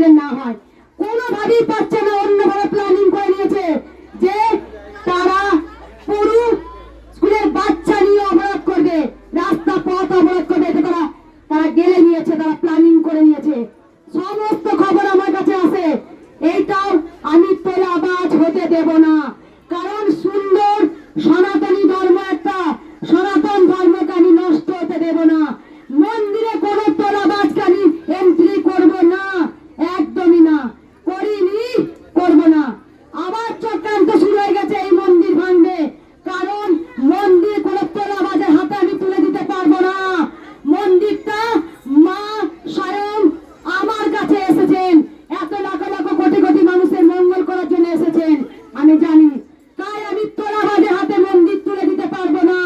Accident না হয়। কোনোভাবেই পাচ্ছে না, অন্যভাবে প্ল্যানিং করে নিয়েছে যে তারা পুরো স্কুলের বাচ্চা নিয়ে অবরোধ করবে, রাস্তা পথ অবরোধ করবে। এটা তারা তারা গেলে নিয়েছে, তারা প্ল্যানিং করে নিয়েছে। সমস্ত খবর আমার কাছে আছে। এইটাও আমি তোলাবাজ হতে দেব না, কারণ সুন্দর সনাতনী ধর্ম, একটা সনাতন ধর্মকে আমি নষ্ট হতে দেব না। মন্দিরে কোনো তোলাবাজকে আমি এন্ট্রি করব না, একদমই না, করিনি, করব না। আবার চক্রান্ত শুরু হয়ে গেছে এই মন্দির ভাঙবে, কারণ মন্দির কোনো তোলাবাজের হাতে আমি তুলে দিতে পারবো না। মন্দিরটা মা স্বয়ং আমার কাছে এসেছেন, এত লাখ লাখ কোটি কোটি মানুষের মঙ্গল করার জন্য এসেছেন, আমি জানি। তাই আমি তোলাবাজের হাতে মন্দির তুলে দিতে পারবো না।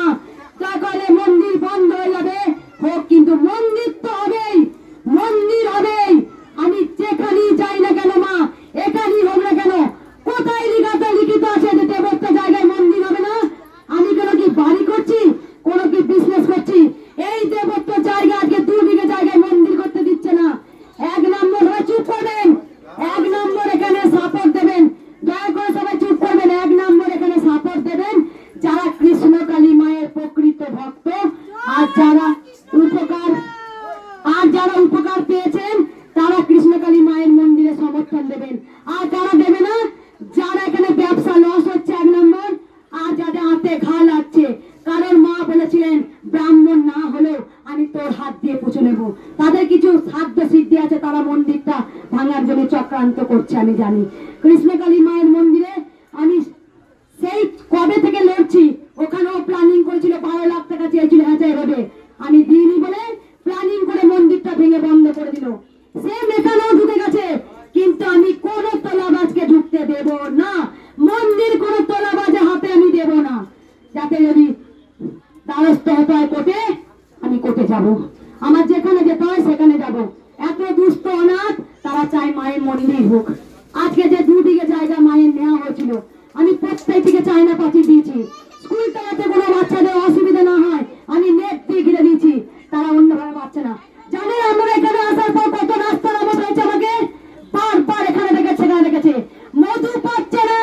তা করলে মন্দির বন্ধ হয়ে যাবে হোক, কিন্তু মন্দির তো হবেই, মন্দির হবেই। আমি যেখানেই যাই না কেন মা, এখানেই হোক না কেন, কোথায় লিখিত আছে যে দেবত্ব জায়গায় মন্দির হবে না? আমি কোনো কি বাড়ি করছি, কোনো কি বিজনেস করছি? এই দেবত্ব জায়গা আজকে 2 বিঘে জায়গায় মন্দির করতে দিচ্ছে না। 1 নম্বর সবাই চুপ করবেন, 1 নম্বর এখানে সাপোর্ট দেবেন, দয়া করে সবাই চুপ করবেন। 1 নম্বর এখানে সাপোর্ট দেবেন যারা কৃষ্ণকালী মায়ের প্রকৃত ভক্ত, আর যারা উপকার পেয়েছেন তারা কৃষ্ণকালী মায়ের মন্দিরে সমর্থন দেবেন। আর যারা দেবে না, যারা এখানে ব্যবসা লস হচ্ছে 1 নম্বর, আর যাদের হাতে ঘা লাগছে, কারণ মা বলেছিলেন ব্রাহ্মণ না হলেও আমি তোর হাত দিয়ে পুজো নেব, তাদের কিছু সাধ্য সিদ্ধি আছে, তারা মন্দিরটা ভাঙার জন্য চক্রান্ত করছে, আমি জানি। কৃষ্ণকালী মায়ের মন্দিরে আমি সেই কবে থেকে লড়ছি, ওখানেও প্ল্যানিং করেছিল 12 লাখ টাকা চেয়েছিল হাজার রোডে, আমি দিইনি বলে প্ল্যানিং করে মন্দিরটা ভেঙে বন্ধ করে দিল। সে মেকানও ঢুকে গেছে, কিন্তু আমি কোন তোলাবাজকে ঢুকতে দেব না। মন্দির কোন তোলাবাজের হাতে আমি দেব না। যাতে যদি দ্বারস্থ হতে হয় কোর্টে, আমি কোর্টে যাব, আমার যেখানে যেতে হয় সেখানে যাব। এত দুস্থ অনাথ তারা চায় মায়ের মন্দির হোক। আজকে যে 2 বিঘে জায়গা মায়ের নেওয়া হয়েছিল, আমি প্রত্যেকটিকে চায়না পাঠিয়ে দিয়েছি। স্কুলটা যাতে কোনো বাচ্চাদের অসুবিধা না হয় আমি নেট দিয়ে ঘিরে দিয়েছি, তারা অন্যভাবে পাচ্ছে না। জানেন আমরা এখানে আসার পর কত রাস্তার অবস্থা হয়েছে, আমাকে বারবার এখানে দেখেছে, এখানে দেখেছে, মধু পাচ্ছে না,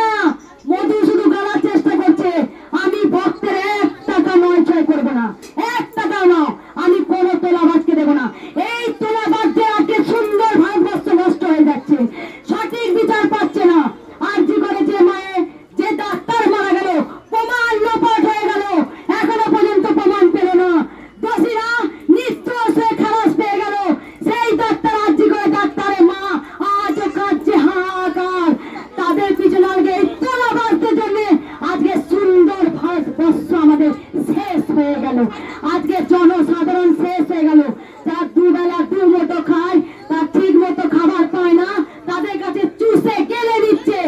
মধু শুধু গালার চেষ্টা করছে। আমি ভক্তের 1 টাকা নয় ছয় করবো না, 1 টাকাও না, আমি কোনো তোলাবাজকে দেবো না। এই তোলাবাজদের আজকে সুন্দর ভারতবর্ষ নষ্ট হয়ে যাচ্ছে, সঠিক বিচার পাচ্ছে না। আর জি করে যে মায়ে যে ডাক্তার মারা গেল, প্রমাণ লোপাট হয়ে গেল, এখনো পর্যন্ত প্রমাণ পেল না। দোষীরা নিশ্চয় খালাস পেয়ে গেল, সেই ডাক্তার আর জি করে ডাক্তারের মা আজও কাঁদছে হাহাকার। তাদের পিছনে আগে এই তোলাবাজদের জন্য আজকে সুন্দর ভারতবর্ষ আমাদের শেষ হয়ে গেল, আজকে জনসাধারণ শেষ হয়ে গেল। যারা 2 বেলা 2 মুঠো খায়, তার ঠিক মতো খাবার পায় না, তাদের কাছে চুষে গেলে দিচ্ছে।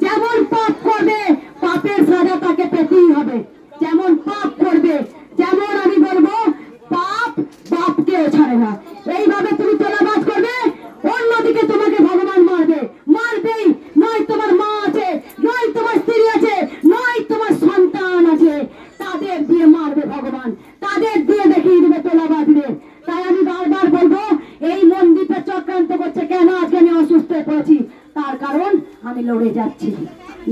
যেমন পাপ করবে পাপের সাজা তাকে পেতেই হবে, যেমন পাপ করবে। যেমন আমি বলবো পাপ বাপকেও ছাড়ে না। এইভাবে তুমি তোলাবাজ করবে, অন্যদিকে তোমাকে ভগবান মারবে, মারবেই। নয় তোমার মা আছে, নয় তোমার স্ত্রী আছে, নয় তোমার সন্তান আছে, তাদের দিয়ে মারবে ভগবান, তাদের দিয়ে দেখিয়ে দেবে তোলাবাজদের। তাই আমি বারবার বলবো এই মন্দিরটা চক্রান্ত করছে কেন। আজকে আমি অসুস্থ হয়ে পড়েছি, তার কারণ আমি লড়ে যাচ্ছি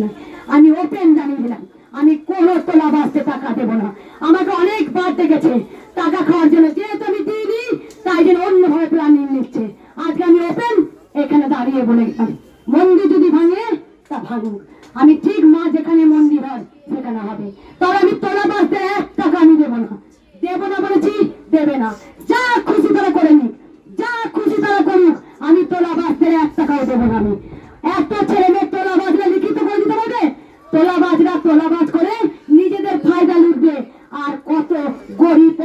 না। আমি ওপেন জানিয়ে দিলাম, আমি কোনো তোলাবাজকে টাকা দেবো না। আমাকে অনেকবার দেখেছে টাকা খাওয়ার জন্য, যেহেতু আমি দিইনি তাই জন্য অন্যভাবে প্ল্যানিং নিচ্ছে। আজকে আমি ওপেন এখানে দাঁড়িয়ে বলে গেলাম, মন্দির যদি ভাঙে তা ভাঙুক, আমি ঠিক মা যেখানে মন্দির হয় সেখানে হবে। তবে আমি তোলাবাজদের 1 টাকা আমি দেবো না, দেবো না বলেছি, দেবে না। যা খুশি তারা করে নিক, যা খুশি তারা করুক, আমি তোলাবাজদের 1 টাকাও দেবো না। আমি একটা ছেলে মেয়ে তোলাবাজরা লিখিত করে দিতে পারবে, তোলাবাজরা তোলাবাজ করে নিজেদের ফায়দা লুটবে। আর কত গরিব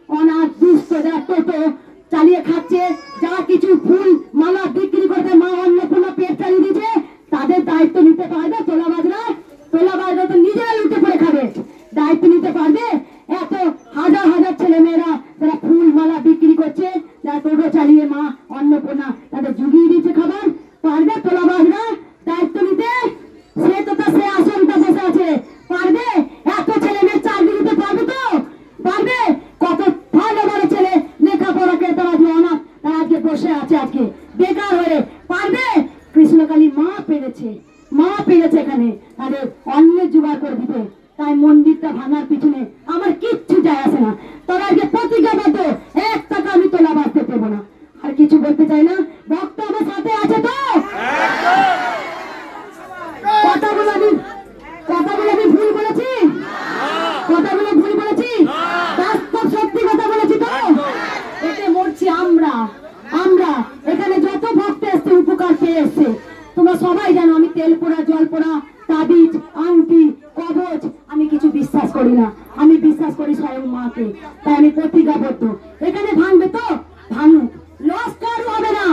অনাথ দুস্থ যারা টোটো চালিয়ে খাচ্ছে, যারা কিছু ফুল মালা বিক্রি করতে মা অন্নপূর্ণা পেট চালিয়ে দিচ্ছে, তাদের দায়িত্ব নিতে পারবে তোলাবাজরা? তোলাবাজরা তো নিজেরা লুটে পড়ে খাবে, দায়িত্ব নিতে পারবে? এত হাজার হাজার ছেলে মেয়েরা যারা ফুল মালা বিক্রি করছে, যারা টোটো চালিয়ে মা অন্নপূর্ণা তাদের জুগিয়ে দিচ্ছে খাবার, পারবে তোলাবাজরা দায়িত্ব নিতে? সে তো সে আসনটা বসে কৃষ্ণকালী মা পেরেছে এখানে তাদের অন্যের জোগাড় করে দিতে। তাই মন্দিরটা ভাঙার পিছনে আমার কিচ্ছু যায় আসে না। তোরা আজকে প্রতিজ্ঞাবদ্ধ, 1 টাকা আমি তোলা বাঁচতে দেবো না। আর কিছু বলতে চাই না, ভক্ত আমার সাথে আছে তো? কথাগুলো আমি ভুল বলেছি? কথাগুলো ভুল বলেছি? বাস্তব সত্যি কথা বলেছি তো? এতে মরছি আমরা। এখানে যত ভক্ত এসছে উপকার পেয়ে এসছে। তোমরা সবাই জানো আমি তেল পোড়া, জল পোড়া, তাবিজ, আংটি, কবচ আমি কিছু বিশ্বাস করি না। আমি বিশ্বাস করি স্বয়ং মাকে। তাই আমি প্রতিজ্ঞাবদ্ধ, এখানে ভাঙবে তো ভাঙুক, লস কারো হবে না।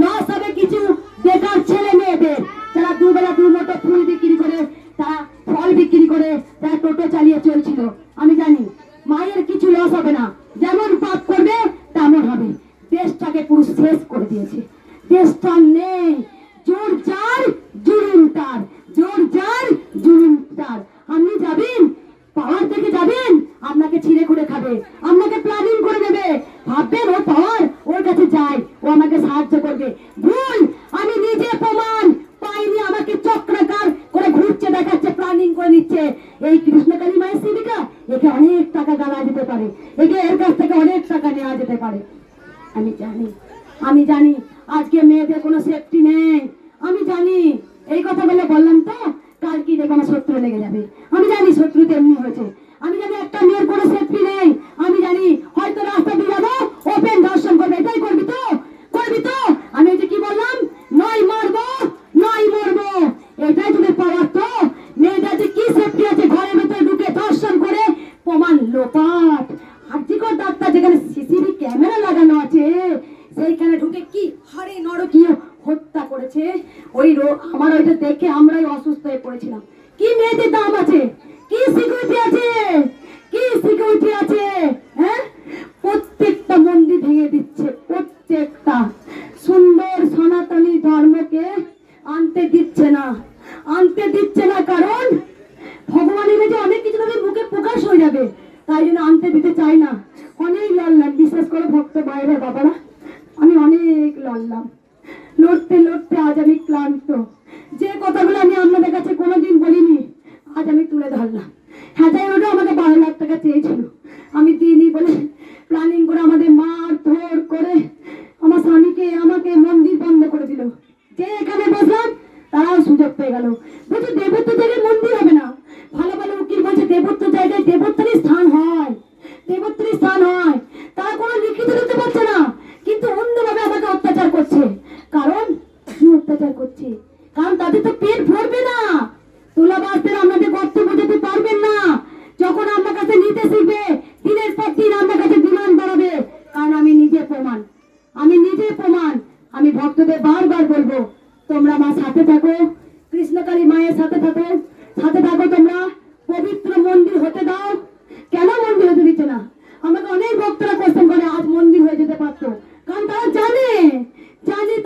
লস হবে কিছু বেকার ছেলে মেয়েদের, যারা দুবেলা দুমুঠো ফুল বিক্রি করে, তারা ফল বিক্রি করে, তারা টোটো চালিয়ে চলছিল। আমি জানি মায়ের কিছু লস হবে না। যেমন পাপ করবে তেমন হবে। দেশটাকে পুরো শেষ করে দিয়েছে। দেশটা নেই, জোর যার জুলুম তার, জোর যার জুলুম তার। আপনি যাবেন, পাওয়ার থেকে যাবেন, আপনাকে ছিঁড়ে করে খাবে, আপনাকে প্ল্যানিং করে দেবে। ভাববেন ও পাওয়ার, ওর কাছে যাই, ও আমাকে সাহায্য করবে। ভুল। আমি নিজে প্রমাণ পাইনি, আমাকে চক্রাকার করে ঘুরছে, দেখাচ্ছে, প্ল্যানিং করে নিচ্ছে। এই কৃষ্ণকালী মায়ের সেবিকা, একে অনেক টাকা দেওয়া যেতে পারে, একে এর কাছ থেকে অনেক টাকা নেওয়া যেতে পারে। আমি জানি আজকে মেয়েদের কোনো সেফটি নেই। আমি জানি, এই কথাগুলো বললাম তো কাল কি দেখো আমার শত্রু লেগে যাবে। আমি জানি শত্রু তেমনি হয়েছে। আমি জানি একটা মেয়ের কোনো সেফটি নেই। আমি জানি হয়তো রাস্তা দিয়ে যাবো, ওপেন দর্শন করবে। এটাই করবি তো? আমি ওই যে কি বললাম, নয় মারবো নয় মরবো, এটাই তোদের পাওয়ার তো? মেয়েটা যে কি সেফটি আছে, ঘরের ভেতরে ঢুকে দর্শন করে প্রমাণ লোপাট। আর্যিকর ডাক্তার যেখানে সিসিটিভি ক্যামেরা লাগানো আছে, সেইখানে ঢুকে কি হাড়ে নরকীয় হত্যা করেছে। আমার ওইটা দেখে আমরাই অসুস্থ হয়ে পড়েছিলাম। কি মেয়েদের দাম আছে, কি সিকিউরিটি আছে, হ্যাঁ? প্রত্যেকটা মন্দির ভেঙে দিচ্ছে, প্রত্যেকটা। সুন্দর সনাতনী ধর্মকে আনতে দিচ্ছে না, কারণ ভগবানের যে অনেক কিছু তাদের মুখে প্রকাশ হয়ে যাবে, তাই জন্য আনতে দিতে চাই না। অনেক লড়লাম, বিশেষ করে ভক্ত বাইরে বাবারা, আমি অনেক লড়লাম। লড়তে আজ আমি ক্লান্ত। যে কথাগুলো আমি আপনাদের কাছে কোনোদিন বলিনি, আজ আমি তুলে ধরলাম। হ্যাঁ, যাই ওটা আমাকে 12 লাখ টাকা চেয়েছিল, আমি দিইনি বলে প্ল্যানিং করে আমাদের মার ধর করে আমার স্বামীকে আমাকে মন্দির বন্ধ করে দিল। যে এখানে বসলাম তারাও সুযোগ পেয়ে গেল। বলছে দেবত্ব জায়গায় মন্দির হবে না। ভালো উকিল বলছে দেবত্ব জায়গায় দেবত্বেরই স্থান হয়। তারা কোনো লিখিত দিতে পারছে না, কিন্তু অন্যভাবে আমাকে অত্যাচার করছে। কারণ তাদের তো পেট ভরবে না। তুলাবাসদের আপনাদের গর্ত বোঝাতে পারবেন না। যখন আমার কাছে নিতে শিখবে, দিনের পর দিন আমার কাছে ডিমান্ড বাড়াবে। কারণ আমি নিজে প্রমাণ। আমি ভক্তদের বারবার বলবো, তোমরা আমার সাথে থাকো, কৃষ্ণকালী মায়ের সাথে থাকো। তোমরা পবিত্র মন্দির হতে দাও। কেন মন্দির হতে দিচ্ছে না? আমাকে অনেক ভক্তরা কোশ্চেন করে, আজ মন্দির হয়ে যেতে পারতো। কারণ তারা জানে,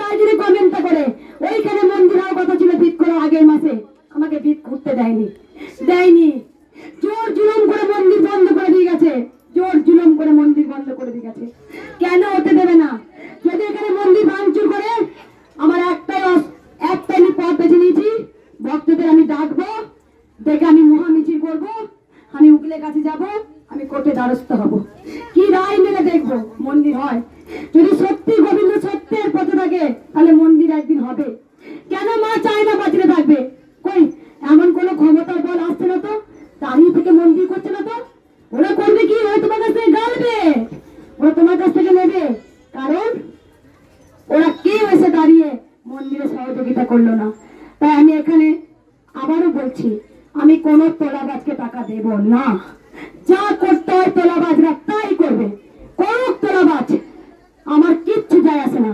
তাই যদি কমেন্টটা করে। ওইখানে মন্দির হওয়ার কথা ছিল ভিত করে, আগের মাসে আমাকে ভিত করতে দেয়নি। জোর জুলুম করে মন্দির বন্ধ করে দিয়ে গেছে। কেন হতে দেবে না? যদি এখানে মন্দির ভাঙচুর করে, আমার একটাই আমি পথ বেছে নিয়েছি, ভক্তদের আমি ডাকবো, দেখে আমি মহামিছিল করবো, আমি উকিলের কাছে যাব, আমি কোর্টে দ্বারস্থ হব। কি রায় মেনে দেখবো মন্দির হয়। যদি সত্যি গোবিন্দ সত্যের পথে থাকে, তাহলে মন্দির একদিন হবে। কেন মা চায় না বাঁচতে থাকবে? কই এমন কোন ক্ষমতার বল আসছে না তো, দাঁড়িয়ে থেকে মন্দির করছে না তো। ওরা করবে কি? ওরা তোমার কাছ থেকে গালবে, ওরা তোমার কাছ থেকে নেবে। কারণ ওরা কেউ এসে দাঁড়িয়ে মন্দিরে সহযোগিতা করলো না। তাই আমি এখানে আবারও বলছি, আমি কোন তোলাবাজকে টাকা দেব না। যা করতে হয় তোলাবাজরা তাই করবে, করুক তোলাবাজ, আমার কিচ্ছু যায় আসে না।